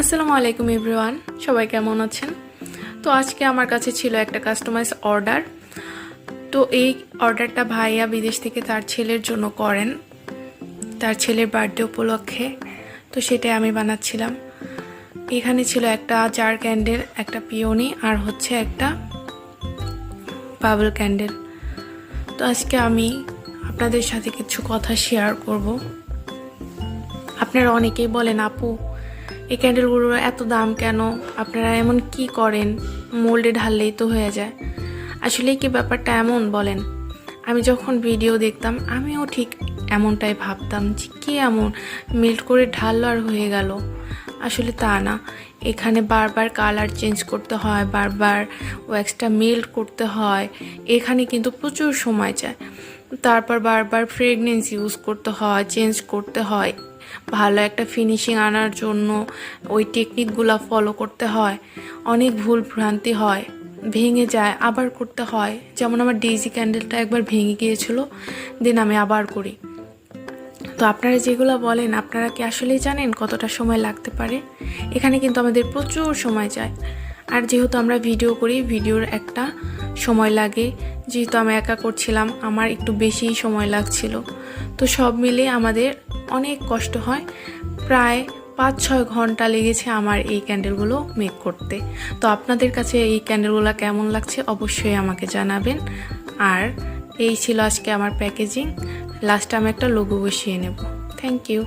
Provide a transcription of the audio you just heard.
আসসালামু আলাইকুম এভরিওয়ান, সবাই কেমন আছেন? তো আজকে আমার কাছে ছিল একটা কাস্টমাইজ অর্ডার। তো এই অর্ডারটা ভাইয়া বিদেশ থেকে তার ছেলের জন্য করেন, তার ছেলের বার্থডে উপলক্ষে। তো সেটাই আমি বানাচ্ছিলাম। এখানে ছিল একটা জার ক্যান্ডেল, একটা পিওনি, আর হচ্ছে একটা বাবল ক্যান্ডেল। তো আজকে আমি আপনাদের সাথে কিছু কথা শেয়ার করব। আপনারা অনেকেই বলেন, আপু এই ক্যান্ডেলগুলোর এত দাম কেন, আপনারা এমন কি করেন, মোল্ডে ঢাললেই তো হয়ে যায়। আসলে কি ব্যাপারটা এমন বলেন? আমি যখন ভিডিও দেখতাম আমিও ঠিক এমনটাই ভাবতাম যে কি এমন মেল্ট করে ঢাললো আর হয়ে গেল। আসলে তা না, এখানে বারবার কালার চেঞ্জ করতে হয়, বারবার ওয়্যাক্সটা মেল্ট করতে হয়, এখানে কিন্তু প্রচুর সময় যায়। তারপর বারবার ফ্রেগনেন্স ইউজ করতে হয়, চেঞ্জ করতে হয়, ভালো একটা ফিনিশিং আনার জন্য ওই টেকনিকগুলো ফলো করতে হয়। অনেক ভুল ভ্রান্তি হয়, ভেঙে যায়, আবার করতে হয়। যেমন আমার ডেইজি ক্যান্ডেলটা একবার ভেঙে গিয়েছিল, দেন আমি আবার করি। তো আপনারা যেগুলো বলেন, আপনারা কি আসলেই জানেন কতটা সময় লাগতে পারে? এখানে কিন্তু আমাদের প্রচুর সময় যায়। আর যেহেতু আমরা ভিডিও করি, ভিডিওর একটা সময় লাগে। যেহেতু আমি একা করছিলাম, আমার একটু বেশিই সময় লাগছিল। তো সব মিলে আমাদের অনেক কষ্ট হয়। প্রায় 5-6 ঘন্টা লেগেছে আমার এই ক্যান্ডেলগুলো মেক করতে। তো আপনাদের কাছে এই ক্যান্ডেলগুলো কেমন লাগছে অবশ্যই আমাকে জানাবেন। আর এই ছিল আজকে আমার প্যাকেজিং। লাস্টে আমি একটা লোগো বসিয়ে নেব। Thank you.